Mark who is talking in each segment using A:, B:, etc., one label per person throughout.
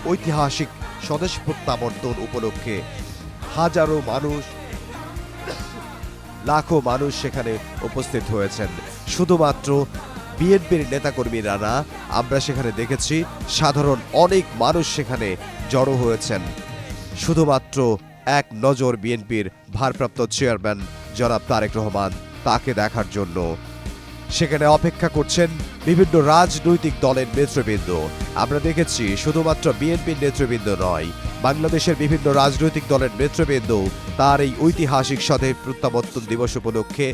A: ঐতিহাসিক স্বদেশ প্রত্যাবর্তন উপলক্ষে হাজারো মানুষ, লাখো মানুষ সেখানে উপস্থিত হয়েছেন। শুধুমাত্র বিএনপির নেতাকর্মীরা না, আমরা সেখানে দেখেছি সাধারণ অনেক মানুষ সেখানে জড়ো হয়েছেন শুধুমাত্র এক নজর বিএনপির ভারপ্রাপ্ত চেয়ারম্যান জনাব তারেক রহমান তাকে দেখার জন্য। সেখানে অপেক্ষা করছেন বিভিন্ন রাজনৈতিক দলের নেতৃবৃন্দ। আমরা দেখেছি শুধুমাত্র বিএনপির নেতৃবৃন্দ নয়, বাংলাদেশের বিভিন্ন রাজনৈতিক দলের নেতৃবৃন্দ তার এই ঐতিহাসিক স্বদেশ প্রত্যাবর্তন দিবস উপলক্ষে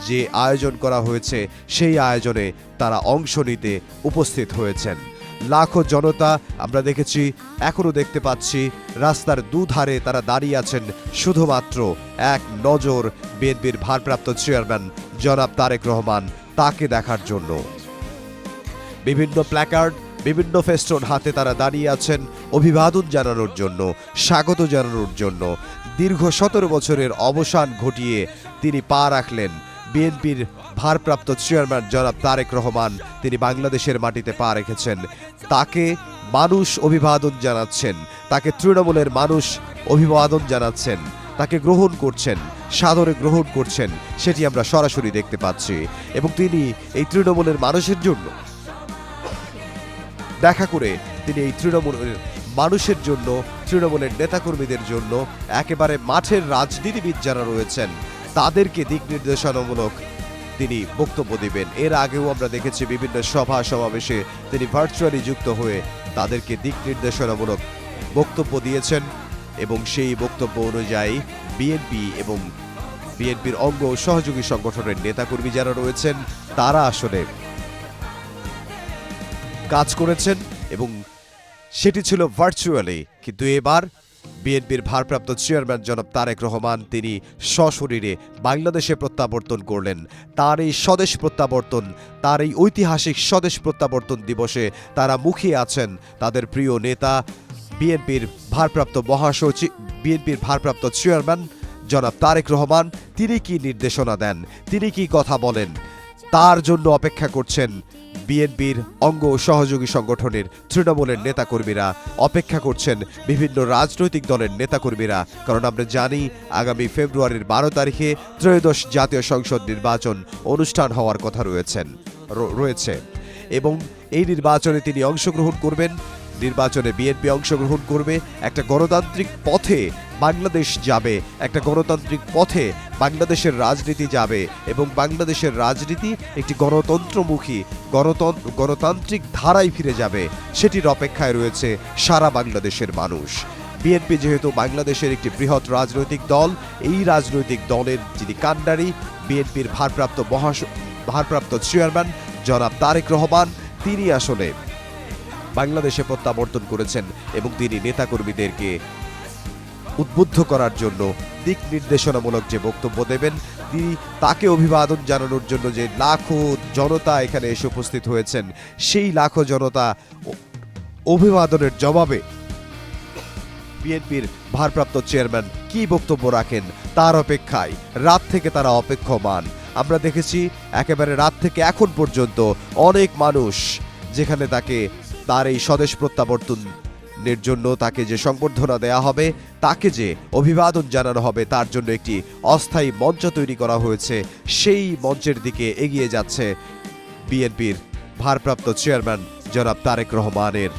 A: যে আয়োজন করা হয়েছে সেই আয়োজনে তারা অংশ নিতে উপস্থিত হয়েছেন। লাখো জনতা আমরা দেখেছি, এখনো দেখতে পাচ্ছি রাস্তার দুধারে তারা দাঁড়িয়ে আছেন শুধুমাত্র এক নজর বিএনপির ভারপ্রাপ্ত চেয়ারম্যান জনাব তারেক রহমান তাকে দেখার জন্য। বিভিন্ন প্ল্যাকার্ড, বিভিন্ন ফেস্টুন হাতে তারা দাঁড়িয়ে আছেন অভিবাদন জানানোর জন্য, স্বাগত জানানোর জন্য। দীর্ঘ 17 বছরের অবসান ঘটিয়ে তিনি পা রাখলেন। বিএনপির ভারপ্রাপ্ত চেয়ারম্যান জনাব তারেক রহমান তিনি বাংলাদেশের মাটিতে পা রেখেছেন। তাকে মানুষ অভিবাদন জানাচ্ছেন, তাকে তৃণমূলের মানুষ অভিবাদন জানাচ্ছেন, তাকে গ্রহণ করছেন, সাদরে গ্রহণ করছেন, সেটি আমরা সরাসরি দেখতে পাচ্ছি। এবং তিনি এই তৃণমূলের মানুষের জন্য দেখা করে তিনি এই তৃণমূলের মানুষের জন্য, তৃণমূলের নেতাকর্মীদের জন্য একেবারে মাঠের রাজনীতিবিদ যারা রয়েছেন তাদেরকে দিক নির্দেশনামূলক তিনি বক্তব্য দিবেন। এর আগেও আমরা দেখেছি বিভিন্ন সভা সমাবেশে তিনি ভার্চুয়ালি যুক্ত হয়ে তাদেরকে দিক নির্দেশনামূলক বক্তব্য দিয়েছেন। এবং সেই বক্তব্য অনুযায়ী বিএনপি এবং বিএনপির অঙ্গ ও সহযোগী সংগঠনের নেতাকর্মী যারা রয়েছেন তারা আসলে কাজ করেছেন এবং সেটি ছিল ভার্চুয়ালি। কিন্তু এবার বিএনপির ভারপ্রাপ্ত চেয়ারম্যান জনাব তারেক রহমান তিনি সশরীরে বাংলাদেশে প্রত্যাবর্তন করলেন। তার এই স্বদেশ প্রত্যাবর্তন, তার এই ঐতিহাসিক স্বদেশ প্রত্যাবর্তন দিবসে তারা মুখিয়ে আছেন তাদের প্রিয় নেতা বিএনপির ভারপ্রাপ্ত চেয়ারম্যান জনাব তারেক রহমান। তিনি কি নির্দেশনা দেন, তিনি কি কথা বলেন, তার জন্য অপেক্ষা করছেন বিএনপির অঙ্গ সহযোগী সংগঠনের তৃণমূলের নেতাকর্মীরা, অপেক্ষা করছেন বিভিন্ন রাজনৈতিক দলের নেতাকর্মীরা। কারণ আমরা জানি আগামী ফেব্রুয়ারির 12 তারিখে ত্রয়োদশ জাতীয় সংসদ নির্বাচন অনুষ্ঠান হওয়ার কথা রয়েছে এবং এই নির্বাচনে তিনি অংশগ্রহণ করবেন। নির্বাচনে বিএনপি অংশগ্রহণ করবে, একটা গণতান্ত্রিক পথে বাংলাদেশ যাবে, একটা গণতান্ত্রিক পথে বাংলাদেশের রাজনীতি যাবে এবং বাংলাদেশের রাজনীতি একটি গণতন্ত্রমুখী গণতান্ত্রিক ধারায় ফিরে যাবে। সেটির অপেক্ষায় রয়েছে সারা বাংলাদেশের মানুষ। বিএনপি যেহেতু বাংলাদেশের একটি বৃহৎ রাজনৈতিক দল, এই রাজনৈতিক দলের যিনি কাণ্ডারি বিএনপির ভারপ্রাপ্ত চেয়ারম্যান জনাব তারেক রহমান, তিনি আসলে বাংলাদেশে প্রত্যাবর্তন করেছেন এবং তিনি নেতাকর্মীদেরকে উদ্বুদ্ধ করার জন্য দিক নির্দেশনামূলক যে বক্তব্য দেবেন, তিনি তাকে অভিবাদন জানানোর জন্য যে লাখো জনতা এখানে এসে উপস্থিত হয়েছেন, সেই লাখো জনতা অভিবাদনের জবাবে বিএনপির ভারপ্রাপ্ত চেয়ারম্যান কি বক্তব্য রাখেন তার অপেক্ষায় রাত থেকে তারা অপেক্ষমান। আমরা দেখেছি একেবারে রাত থেকে এখন পর্যন্ত অনেক মানুষ যেখানে তার এই স্বদেশ প্রত্যাবর্তনের জন্য তাকে যে সংবর্ধনা দেয়া হবে, তাকে যে অভিবাদন জানানো হবে, তার জন্য একটি অস্থায়ী মঞ্চ তৈরি করা হয়েছে। সেই মঞ্চের দিকে এগিয়ে যাচ্ছে বিএনপির ভারপ্রাপ্ত চেয়ারম্যান জনাব তারেক রহমানের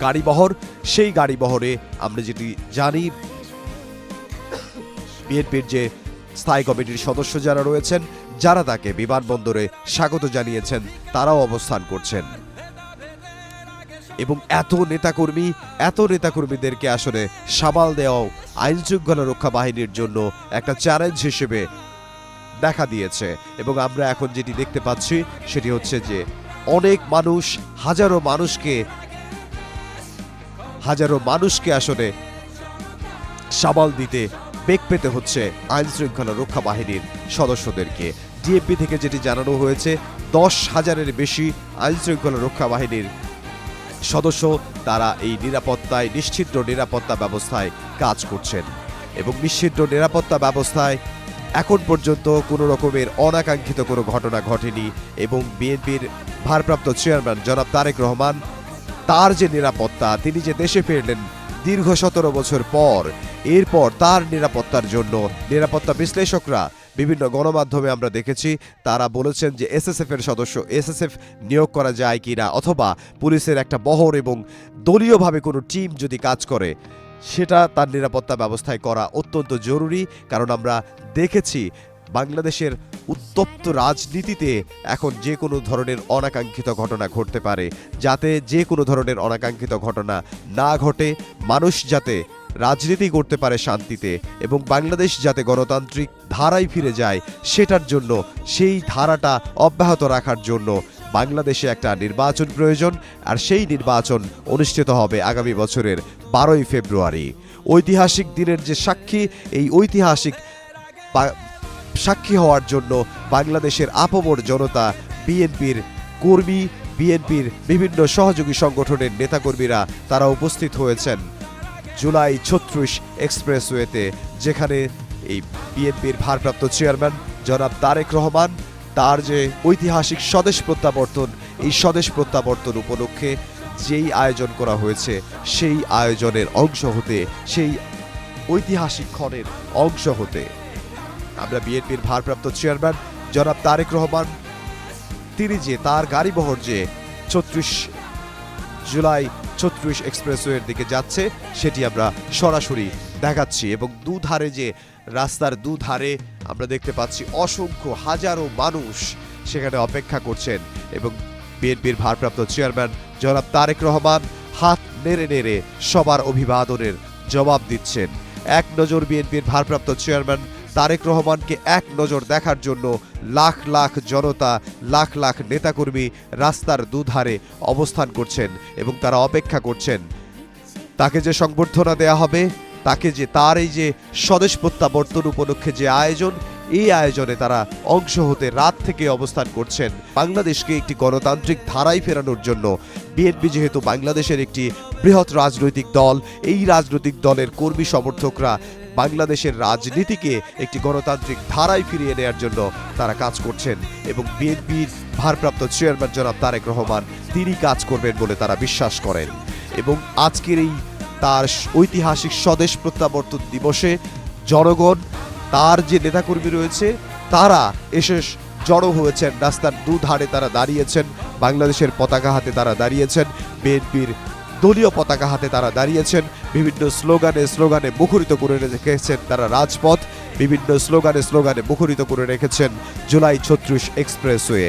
A: গাড়িবহর। সেই গাড়িবহরে আমরা যেটি জানি বিএনপির যে স্থায়ী কমিটির সদস্য যারা রয়েছেন, যারা তাকে বিমানবন্দরে স্বাগত জানিয়েছেন, তারাও অবস্থান করছেন। এবং এত নেতাকর্মীদেরকে আসলে সামাল দেওয়াও আইন শৃঙ্খলা রক্ষা বাহিনীর জন্য একটা চ্যালেঞ্জ হিসেবে দেখা দিয়েছে। এবং আমরা এখন যেটি দেখতে পাচ্ছি সেটি হচ্ছে যে অনেক মানুষ, হাজারো মানুষকে আসলে সামাল দিতে বেগ পেতে হচ্ছে আইন শৃঙ্খলা রক্ষা বাহিনীর সদস্যদেরকে। ডিএমপি থেকে যেটি জানানো হয়েছে 10,000-এর বেশি আইন শৃঙ্খলা রক্ষা বাহিনীর সদস্য তারা এই নিশ্চিদ্র নিরাপত্তা ব্যবস্থায় কাজ করছেন এবং নিশ্চিদ্র নিরাপত্তা ব্যবস্থায় এখন পর্যন্ত কোনো রকমের অনাকাঙ্ক্ষিত কোনো ঘটনা ঘটেনি। এবং বিএনপির ভারপ্রাপ্ত চেয়ারম্যান জনাব তারেক রহমান তার যে নিরাপত্তা, তিনি যে দেশে ফিরলেন দীর্ঘ 17 বছর পর, এরপর তার নিরাপত্তার জন্য নিরাপত্তা বিশ্লেষকরা বিভিন্ন গণমাধ্যমে আমরা দেখেছি তারা বলেছেন যে এসএসএফ এর সদস্য এসএসএফ নিয়োগ করা যায় কিনা, অথবা পুলিশের একটা বহর এবং দলীয়ভাবে কোনো টিম যদি কাজ করে সেটা তার নিরাপত্তা ব্যবস্থায় করা অত্যন্ত জরুরি। কারণ আমরা দেখেছি বাংলাদেশের উত্তপ্ত রাজনীতিতে এখন যে কোনো ধরনের অনাকাঙ্ক্ষিত ঘটনা ঘটতে পারে, যাতে যে কোনো ধরনের অনাকাঙ্ক্ষিত ঘটনা না ঘটে, মানুষ যাতে রাজনীতি করতে পারে শান্তিতে এবং বাংলাদেশ যাতে গণতান্ত্রিক ধারায় ফিরে যায়, সেটার জন্য সেই ধারাটা অব্যাহত রাখার জন্য বাংলাদেশে একটা নির্বাচন প্রয়োজন। আর সেই নির্বাচন অনুষ্ঠিত হবে আগামী বছরের 12ই ফেব্রুয়ারি। ঐতিহাসিক দিনের যে সাক্ষী, এই ঐতিহাসিক সাক্ষী হওয়ার জন্য বাংলাদেশের আপামর জনতা, বিএনপির কর্মী, বিএনপির বিভিন্ন সহযোগী সংগঠনের নেতাকর্মীরা তারা উপস্থিত হয়েছেন জুলাই 36 এক্সপ্রেসওয়েতে, যেখানে এই বিএনপির ভারপ্রাপ্ত চেয়ারম্যান জনাব তারেক রহমান তার যে ঐতিহাসিক স্বদেশ প্রত্যাবর্তন, এই স্বদেশ প্রত্যাবর্তন উপলক্ষে যেই আয়োজন করা হয়েছে সেই আয়োজনের অংশ হতে, সেই ঐতিহাসিক ক্ষণের অংশ হতে আমরা বিএনপির ভারপ্রাপ্ত চেয়ারম্যান জনাব তারেক রহমান তিনি যে তার গাড়িবহর যে 36 জুলাই 36 এক্সপ্রেসওয়ের দিকে যাচ্ছে সেটি আমরা সরাসরি দেখাচ্ছি। এবং দুধারে যে রাস্তার দুধারে আমরা দেখতে পাচ্ছি অসংখ্য হাজারো মানুষ সেখানে অপেক্ষা করছেন এবং বিএনপির ভারপ্রাপ্ত চেয়ারম্যান জনাব তারেক রহমান হাত নেড়ে নেড়ে সবার অভিবাদনের জবাব দিচ্ছেন। এক নজর বিএনপির ভারপ্রাপ্ত চেয়ারম্যান তারেক রহমানকে এক নজর দেখার জন্য লাখ লাখ জনতা, লাখ লাখ নেতাকর্মী রাস্তার দুধারে অবস্থান করছেন এবং তারা অপেক্ষা করছেন তাকে যে সংবর্ধনা দেয়া হবে, তাকে যে তার এই যে স্বদেশ প্রত্যাবর্তন উপলক্ষে যে আয়োজন, এই আয়োজনে তারা অংশ হতে রাত থেকে অবস্থান করছেন। বাংলাদেশকে একটি গণতান্ত্রিক ধারায় ফেরানোর জন্য বিএনপি যেহেতু বাংলাদেশের একটি বৃহৎ রাজনৈতিক দল, এই রাজনৈতিক দলের কর্মী সমর্থকরা বাংলাদেশের রাজনীতিকে একটি গণতান্ত্রিক ধারায় ফিরিয়ে নেওয়ার জন্য তারা কাজ করছেন এবং বিএনপির ভারপ্রাপ্ত চেয়ারম্যান জনাব তারেক রহমান তিনি কাজ করবেন বলে তারা বিশ্বাস করেন। এবং আজকের এই তার ঐতিহাসিক স্বদেশ প্রত্যাবর্তন দিবসে জনগণ, তার যে নেতাকর্মী রয়েছে তারা এসে জড়ো হয়েছেন, রাস্তার দুধারে তারা দাঁড়িয়েছেন, বাংলাদেশের পতাকা হাতে তারা দাঁড়িয়েছেন, বিএনপির দলীয় পতাকা হাতে তারা দাঁড়িয়েছেন, বিভিন্ন স্লোগানে মুখরিত করে রেখেছেন তারা রাজপথ, বিভিন্ন স্লোগানে মুখরিত করে রেখেছেন জুলাই 36 এক্সপ্রেসওয়ে।